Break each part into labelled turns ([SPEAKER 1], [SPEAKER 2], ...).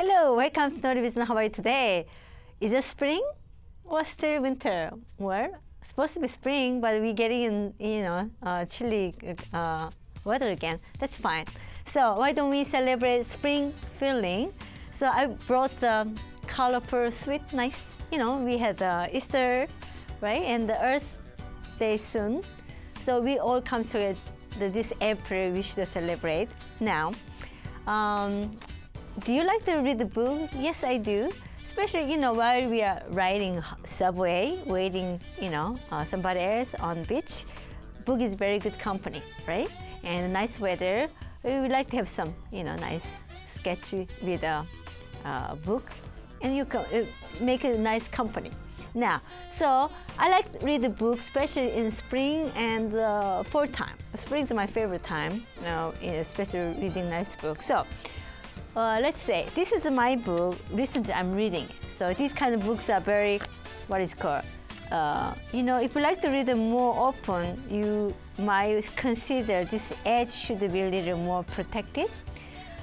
[SPEAKER 1] Hello, welcome to Nori Business. How are you today? Is it spring or still winter? Well, supposed to be spring, but we're getting in, chilly weather again. That's fine. So why don't we celebrate spring feeling? So I brought the colorful, sweet, nice. We had Easter, right, and the Earth Day soon. So we all come together this April. We should celebrate now. Do you like to read the book? Yes, I do. Especially, while we are riding subway, waiting, somebody else on beach. Book is very good company, right? And nice weather. We would like to have some, nice sketch with a book, and you can make a nice company. Now, so I like to read the book, especially in spring and fall time. Spring is my favorite time, especially reading nice books. So. Let's say this is my book. Recently, I'm reading it. So these kind of books are very, what is called, if you like to read them more often, you might consider this edge should be a little more protected.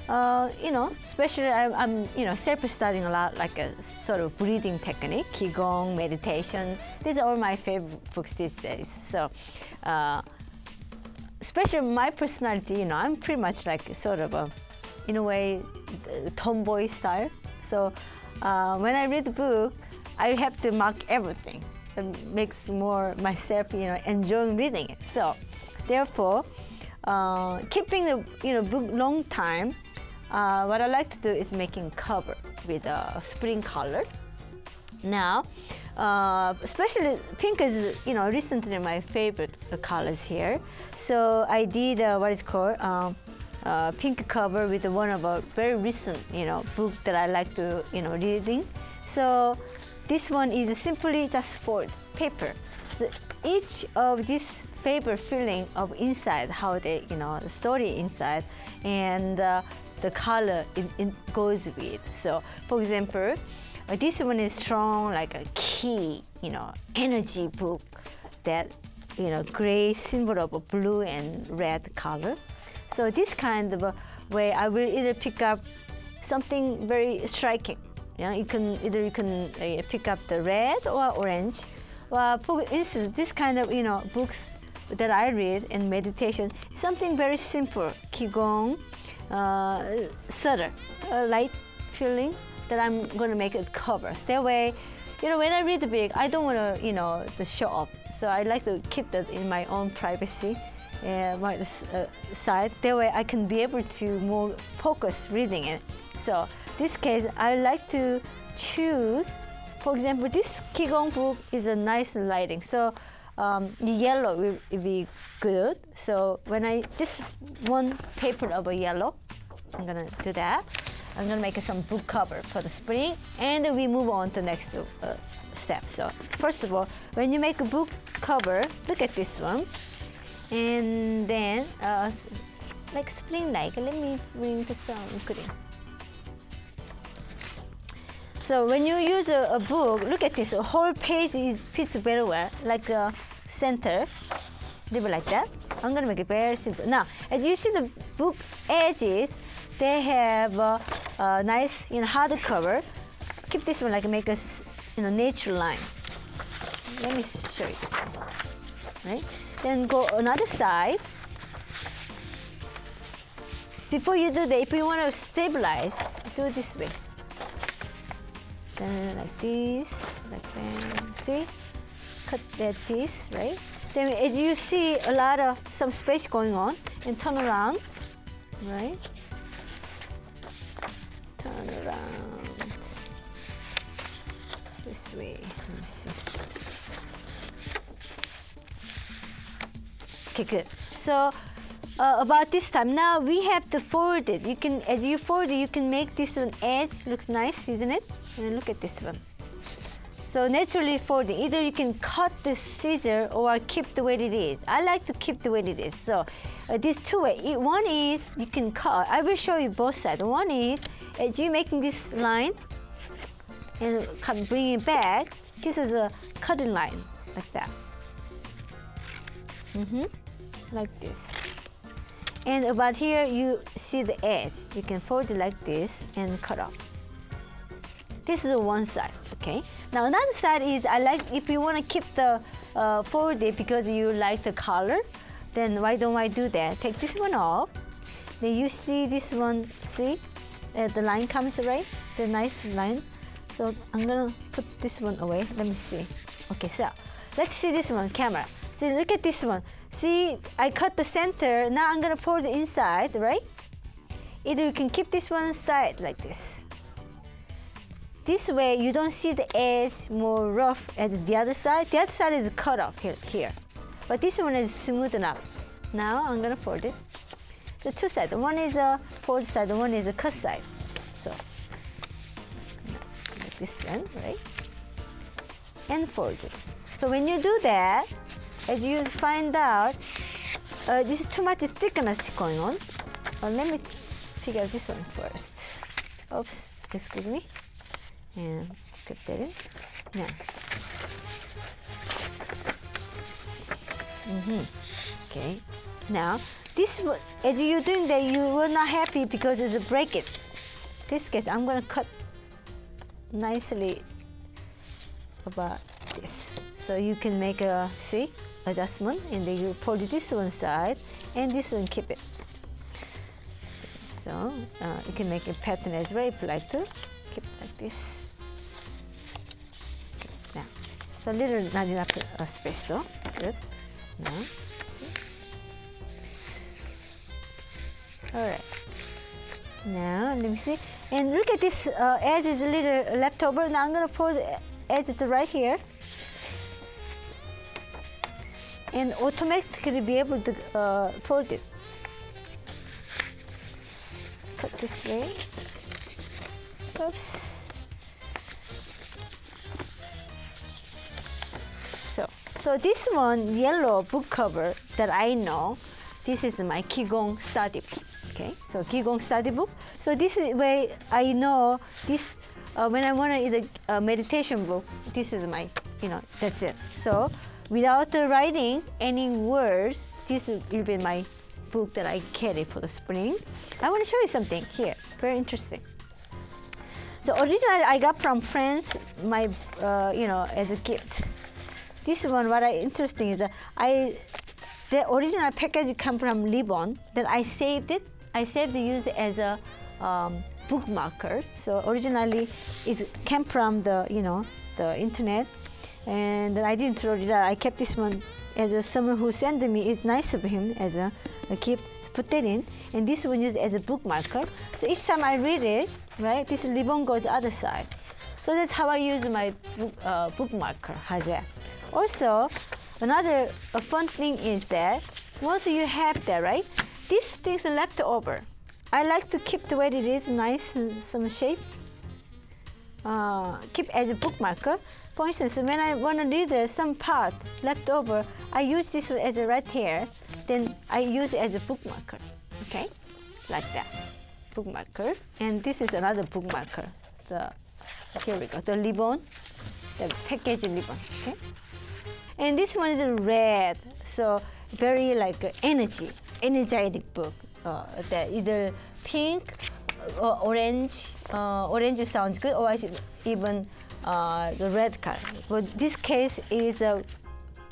[SPEAKER 1] Especially I'm self-studying a lot, like a sort of breathing technique, qigong, meditation. These are all my favorite books these days. So. Especially my personality, I'm pretty much like sort of a, in a way, tomboy style. So when I read the book, I have to mark everything. It makes more myself, enjoying reading it. So therefore, keeping the book long time, what I like to do is making cover with spring color. Now, especially pink is, recently my favorite colors here. So I did what is called pink cover with one of a very recent, book that I like to, reading. So this one is simply just fold paper. So each of this paper feeling of inside, how they, the story inside, and the color it goes with. So, for example, this one is strong, like a key, energy book that, gray symbol of a blue and red color. So this kind of a way, I will either pick up something very striking. You can pick up the red or orange. For instance, this kind of books that I read in meditation, something very simple, qigong, subtle, light feeling that I'm going to make it cover. That way, when I read the book, I don't want to to show off. So I like to keep that in my own privacy. My side. That way I can be able to more focus reading it. So this case, I like to choose, for example, this qigong book is a nice lighting. So the yellow will be good. So when I just one paper of a yellow, I'm gonna do that. I'm gonna make some book cover for the spring, and then we move on to the next step. So first of all, when you make a book cover, look at this one. And then, like spring-like, let me bring the sound. So when you use a book, look at this. A whole page fits very well, like the center. Leave it like that. I'm gonna make it very simple. Now, as you see the book edges, they have a nice, hard cover. Keep this one like make a, natural line. Let me show you this one. Right? Then go another side. Before you do that, if you want to stabilize, do it this way. Then like this, like that. See? Cut that piece, right? Then as you see a lot of some space going on, and turn around, right? Turn around this way. Let me see. Okay, good. So about this time, now we have to fold it. You can, as you fold it, you can make this one edge looks nice, isn't it? And look at this one. So naturally folding. Either you can cut the scissor or keep the way it is. I like to keep the way it is. So these two ways. One is you can cut. I will show you both sides. One is as you making this line and bring it back. This is a cutting line like that. Like this. And about here, you see the edge. You can fold it like this and cut off. This is one side, okay? Now another side is I like, if you want to keep the folded because you like the color, then why don't I do that? Take this one off. Then you see this one, see? The line comes right, the nice line. So I'm gonna put this one away. Let me see. Okay, so let's see this one, camera. See, look at this one. See, I cut the center. Now I'm gonna fold the inside, right? Either you can keep this one side like this. This way you don't see the edge more rough as the other side. The other side is cut off here. But this one is smoothed out. Now I'm gonna fold it. The two sides. One is a fold side, one is a cut side. So like this one, right? And fold it. So when you do that, as you find out, this is too much thickness going on. Let me figure this one first. Oops, excuse me. And put that in. Now. Okay. Now, this, as you're doing that, you were not happy because it's a break it. This case, I'm gonna cut nicely about this, so you can make a adjustment, and then you fold this one side, and this one keep it. So you can make a pattern as well if you like to. Keep it like this. Now, so little not enough space though. Good. Now, see. All right. Now let me see. And look at this edge is a little left over. Now I'm gonna fold the edge to right here, and automatically be able to fold it. Cut this way. Oops. So this one yellow book cover that I know, this is my Qigong study book. Okay, so Qigong study book. So this is where I know this. When I want to read a meditation book, this is my, that's it. So without writing any words, this will be my book that I carry for the spring. I want to show you something here, very interesting. So originally I got from friends, my, as a gift. This one, what I interesting is that the original package come from Ribbon. Then I saved it. I saved to use it as a bookmarker. So originally it came from the the internet, and I didn't throw it out. I kept this one as someone who sent me. It's nice of him as a gift to put that in, and this one used as a bookmarker. So each time I read it, right, this ribbon goes other side. So that's how I use my bookmarker. Haja. Also, another fun thing is that once you have that, right, these things are left over. I like to keep the way it is, nice and some shape. Keep as a bookmarker. For instance, when I want to read some part left over, I use this as a right here. Then I use it as a bookmarker. Okay, like that, bookmarker. And this is another bookmarker. Here we go. The ribbon, the package ribbon. Okay. And this one is red, so very like energetic book. That either pink or orange. Orange sounds good, or even the red color. But this case is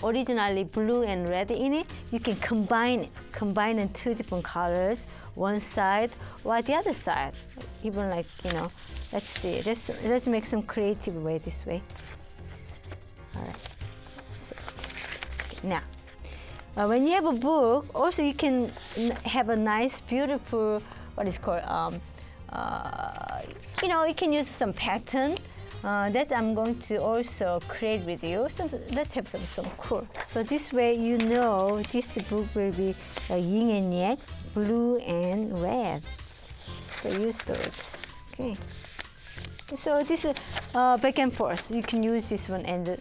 [SPEAKER 1] originally blue and red in it. You can combine in two different colors, one side or the other side. Even like let's see. Let's make some creative way this way. All right. Now, when you have a book, also you can have a nice, beautiful, what is called, you can use some pattern. That I'm going to also create with you. Let's have some cool. So this way this book will be yin and yang, blue and red. So use those. Okay. So this is back and forth. You can use this one and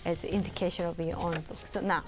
[SPEAKER 1] as an indication of your own book. So now.